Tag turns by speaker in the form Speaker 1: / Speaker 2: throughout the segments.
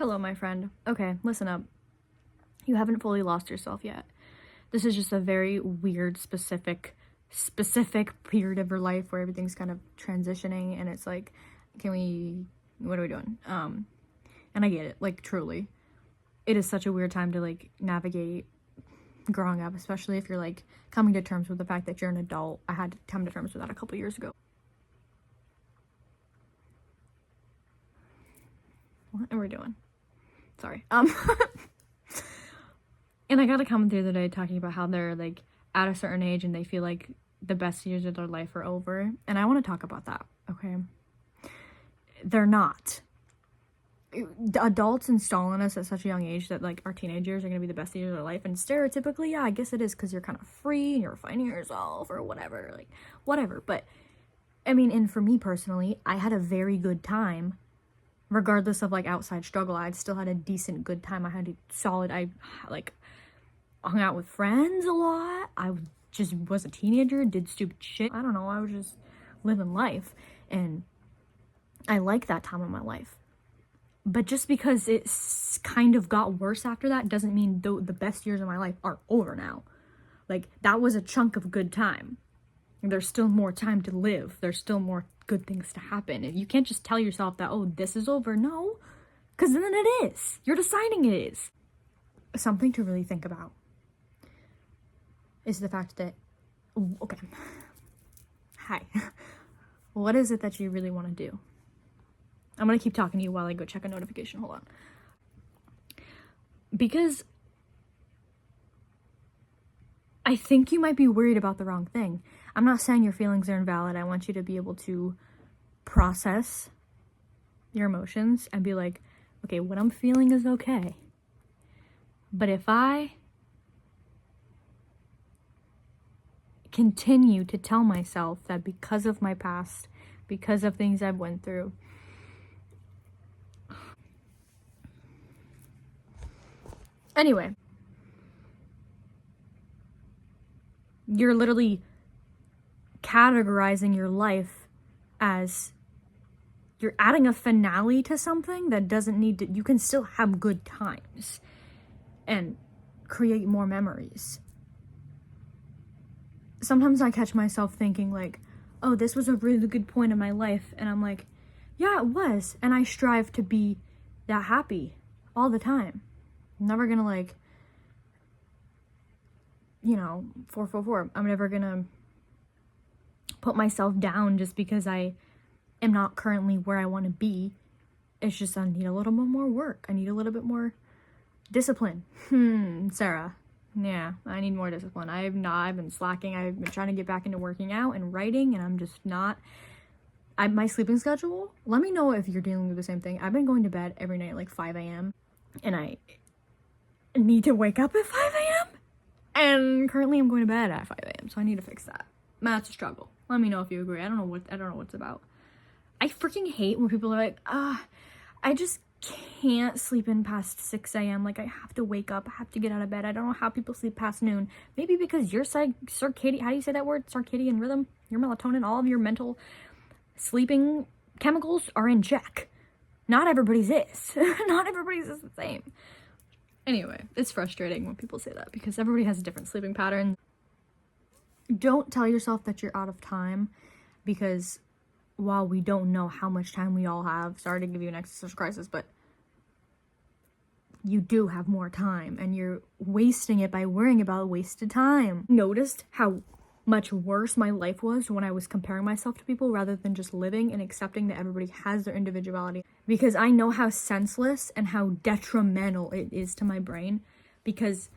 Speaker 1: Hello, my friend. Okay, listen up. You haven't fully lost yourself yet. This is just a very weird, specific period of your life where everything's kind of transitioning and it's like, what are we doing? And I get it, like, truly. It is such a weird time to, like, navigate growing up, especially if you're, like, coming to terms with the fact that you're an adult. I had to come to terms with that a couple years ago. What are we doing? Sorry. And I got a comment the other day talking about how they're, like, at a certain age and they feel like the best years of their life are over. And I want to talk about that, okay? They're not. Adults install on us at such a young age that, like, our teenage years are going to be the best years of their life. And stereotypically, yeah, I guess it is because you're kind of free and you're finding yourself or whatever. Like, whatever. But, I mean, and for me personally, I had a very good time. Regardless of, like, outside struggle, I still had a decent good time. I like, hung out with friends a lot. I just was a teenager, did stupid shit. I don't know, I was just living life. And I like that time of my life. But just because it's kind of got worse after that doesn't mean the best years of my life are over now. Like, that was a chunk of good time. There's still more time to live. There's still more good things to happen. You can't just tell yourself that, oh, this is over. No, because then it is. You're deciding it is. Something to really think about is the fact that, okay, hi, what is it that you really want to do? I'm going to keep talking to you while I go check a notification. Hold on. Because I think you might be worried about the wrong thing. I'm not saying your feelings are invalid. I want you to be able to process your emotions and be like, okay, what I'm feeling is okay. But if I continue to tell myself that because of my past, because of things I've went through, anyway, you're literally categorizing your life as you're adding a finale to something that doesn't need to. You can still have good times and create more memories. Sometimes I catch myself thinking like, oh, this was a really good point in my life, and I'm like, yeah, it was, and I strive to be that happy all the time. I'm never gonna, like, 444. I'm never gonna put myself down just because I am not currently where I want to be. It's just I need a little bit more work. I need a little bit more discipline. Sarah. Yeah, I need more discipline. I've been slacking. I've been trying to get back into working out and writing, and I'm just not. My sleeping schedule, let me know if you're dealing with the same thing. I've been going to bed every night at like 5 a.m. and I need to wake up at 5 a.m. And currently I'm going to bed at 5 a.m. So I need to fix that. That's a struggle. Let me know if you agree. I don't know what it's about. I freaking hate when people are like, I just can't sleep in past 6 a.m. Like, I have to wake up. I have to get out of bed. I don't know how people sleep past noon. Maybe because your circadian, how do you say that word? Circadian rhythm? Your melatonin, all of your mental sleeping chemicals are in check. Not everybody's is. Not everybody's is the same. Anyway, it's frustrating when people say that because everybody has a different sleeping pattern. Don't tell yourself that you're out of time, because while we don't know how much time we all have, sorry to give you an existential crisis, but you do have more time and you're wasting it by worrying about wasted time. Noticed how much worse my life was when I was comparing myself to people rather than just living and accepting that everybody has their individuality, because I know how senseless and how detrimental it is to my brain, because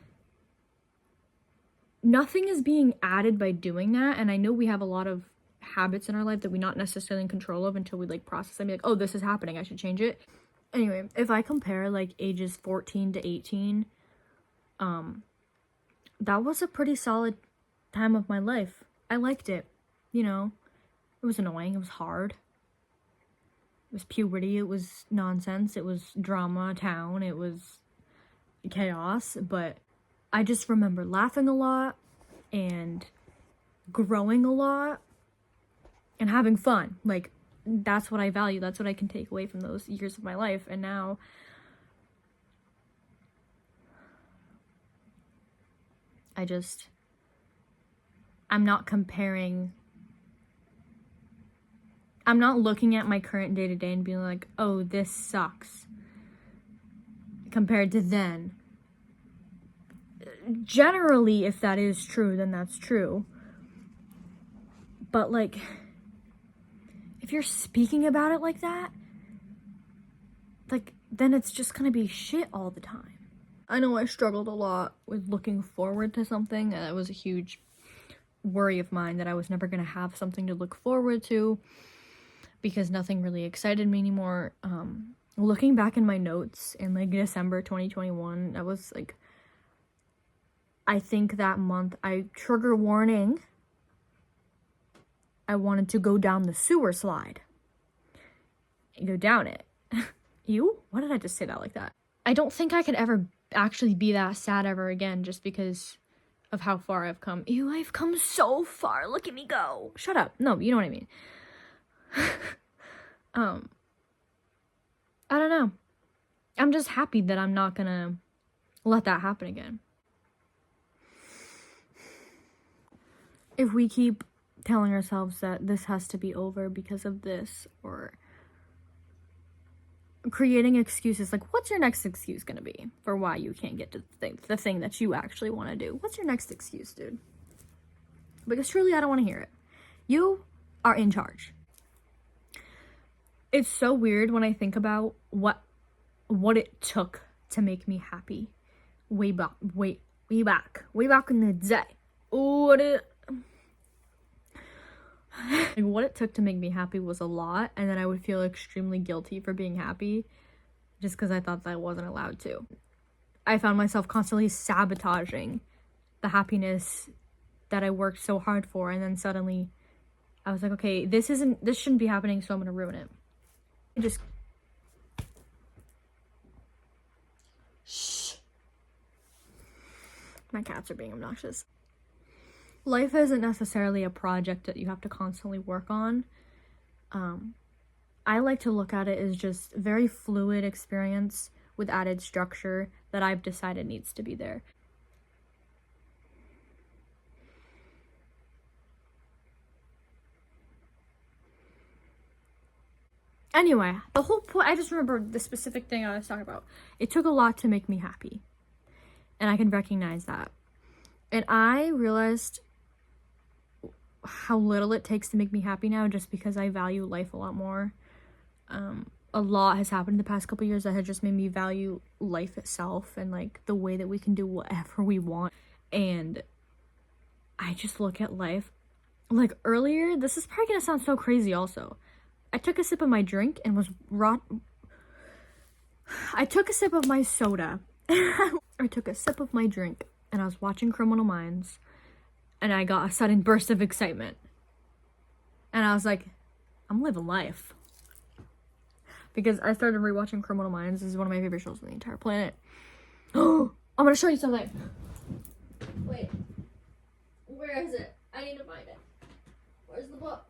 Speaker 1: nothing is being added by doing that. And I know we have a lot of habits in our life that we're not necessarily in control of until we, like, process them, be like, oh, this is happening, I should change it. Anyway, if I compare, like, ages 14 to 18, that was a pretty solid time of my life. I liked it. It was annoying, it was hard, it was puberty, it was nonsense, it was drama town, it was chaos, but I just remember laughing a lot and growing a lot and having fun. Like, that's what I value. That's what I can take away from those years of my life. And now I'm not comparing. I'm not looking at my current day-to-day and being like, oh, this sucks compared to then. Generally, if that is true, then that's true. But like, if you're speaking about it like that, like, then it's just gonna be shit all the time. I know I struggled a lot with looking forward to something. That was a huge worry of mine, that I was never gonna have something to look forward to because nothing really excited me anymore. Looking back in my notes in like December 2021, I was like, I think that month, trigger warning, I wanted to go down the sewer slide and go down it. Ew? Why did I just say that like that? I don't think I could ever actually be that sad ever again, just because of how far I've come. Ew, I've come so far. Look at me go. Shut up. No, you know what I mean. I don't know. I'm just happy that I'm not gonna let that happen again. If we keep telling ourselves that this has to be over because of this, or creating excuses, like, what's your next excuse gonna be for why you can't get to the thing that you actually want to do? What's your next excuse, dude? Because truly, I don't want to hear it. You are in charge. It's so weird when I think about what it took to make me happy way back in the day. What it took to make me happy was a lot, and then I would feel extremely guilty for being happy just because I thought that I wasn't allowed to. I found myself constantly sabotaging the happiness that I worked so hard for, and then suddenly I was like, okay, this shouldn't be happening, so I'm gonna ruin it. Shh. My cats are being obnoxious. Life isn't necessarily a project that you have to constantly work on. I like to look at it as just a very fluid experience with added structure that I've decided needs to be there. Anyway, the whole point, I just remember the specific thing I was talking about. It took a lot to make me happy, and I can recognize that. And I realized how little it takes to make me happy now, just because I value life a lot more. A lot has happened in the past couple years that had just made me value life itself and like the way that we can do whatever we want. And I just look at life like earlier. This is probably gonna sound so crazy also. I took a sip of my drink and was I took a sip of my soda. I took a sip of my drink and I was watching Criminal Minds, and I got a sudden burst of excitement. And I was like, I'm living life. Because I started rewatching Criminal Minds. This is one of my favorite shows on the entire planet. Oh, I'm gonna show you something. Wait. Where is it? I need to find it. Where's the book?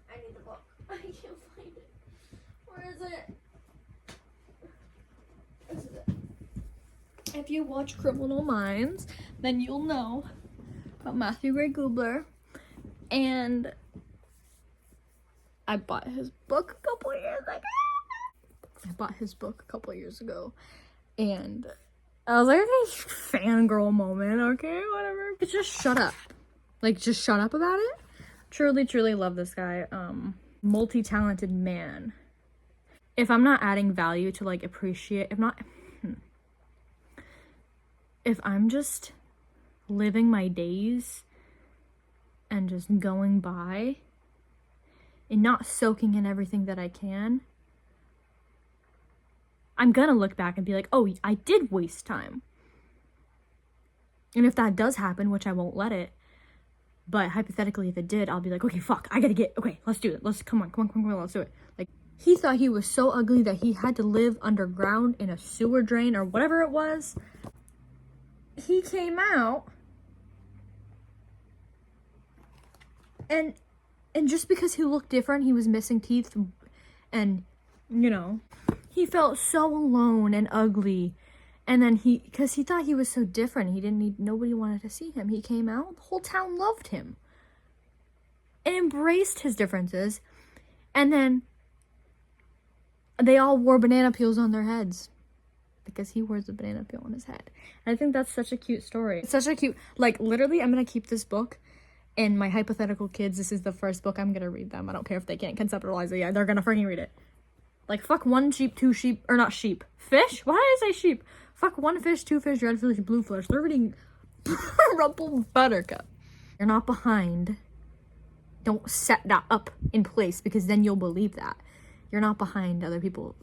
Speaker 1: I need the book. I can't find it. Where is it? This is it. If you watch Criminal Minds, then you'll know about Matthew Gray Gubler. And I bought his book a couple years ago. And I was like, okay, fangirl moment, okay, whatever. But just shut up. Like, just shut up about it. Truly, truly love this guy. Multi-talented man. If I'm not adding value to like appreciate, if I'm just living my days and just going by and not soaking in everything that I can, I'm gonna look back and be like, oh, I did waste time. And if that does happen, which I won't let it, but hypothetically, if it did, I'll be like, okay, fuck, okay, let's do it. Come on, let's do it. Like, he thought he was so ugly that he had to live underground in a sewer drain or whatever it was. He came out, and just because he looked different, he was missing teeth, and, you know, he felt so alone and ugly And then because he thought he was so different, nobody wanted to see him. He came out, the whole town loved him and embraced his differences. And then they all wore banana peels on their heads because he wears a banana peel on his head. And I think that's such a cute story. It's such a cute, like, literally, I'm gonna keep this book. And my hypothetical kids, this is the first book I'm gonna read them. I don't care if they can't conceptualize it yet. They're gonna freaking read it. Like, fuck 1 sheep, 2 sheep, or not sheep. Fish? Why did I say sheep? Fuck 1 fish, 2 fish, red fish, blue fish. They're reading Rumple Buttercup. You're not behind. Don't set that up in place because then you'll believe that. You're not behind other people.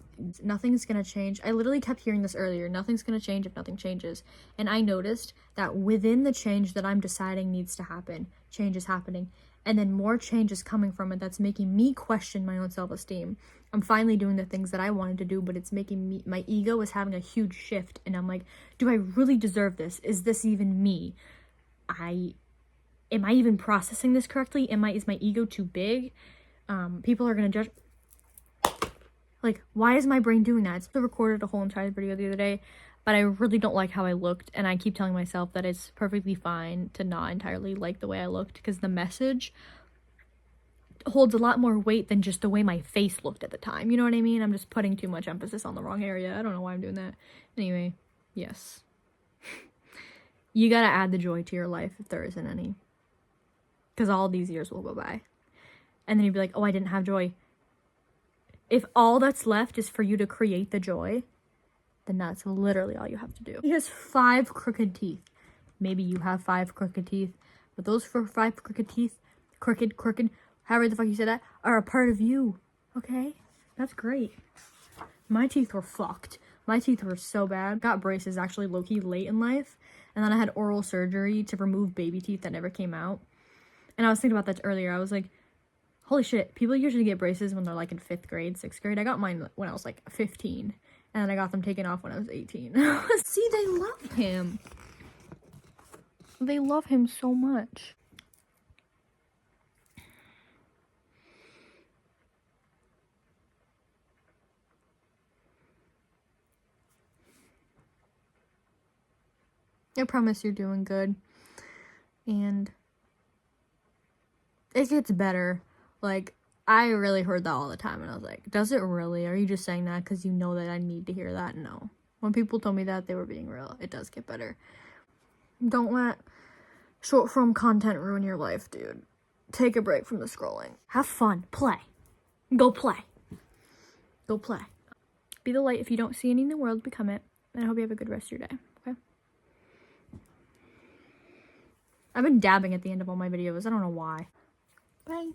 Speaker 1: Nothing's gonna change. I literally kept hearing this earlier. Nothing's gonna change if nothing changes. And I noticed that within the change that I'm deciding needs to happen, change is happening. And then more change is coming from it that's making me question my own self-esteem. I'm finally doing the things that I wanted to do, but it's making me, my ego is having a huge shift. And I'm like, do I really deserve this? Is this even me? Am I even processing this correctly? Is my ego too big? People are gonna judge. Like, why is my brain doing that? I recorded a whole entire video the other day, but I really don't like how I looked, and I keep telling myself that it's perfectly fine to not entirely like the way I looked, because the message holds a lot more weight than just the way my face looked at the time. You know what I mean? I'm just putting too much emphasis on the wrong area. I don't know why I'm doing that. Anyway, yes. You gotta add the joy to your life if there isn't any. Because all these years will go by. And then you'd be like, oh, I didn't have joy. If all that's left is for you to create the joy, then that's literally all you have to do. He has 5 crooked teeth. Maybe you have 5 crooked teeth, but those 5 crooked teeth, crooked, however the fuck you say that, are a part of you, okay? That's great. My teeth were fucked. My teeth were so bad. Got braces actually low-key late in life, and then I had oral surgery to remove baby teeth that never came out. And I was thinking about that earlier. I was like, holy shit, people usually get braces when they're like in 5th grade, 6th grade. I got mine when I was like 15. And then I got them taken off when I was 18. See, they love him. They love him so much. I promise you're doing good. And it gets better. Like, I really heard that all the time, and I was like, does it really? Are you just saying that because you know that I need to hear that? No. When people told me that, they were being real. It does get better. Don't let short-form content ruin your life, dude. Take a break from the scrolling. Have fun. Play. Go play. Go play. Be the light. If you don't see any in the world, become it. And I hope you have a good rest of your day, okay? I've been dabbing at the end of all my videos. I don't know why. Bye.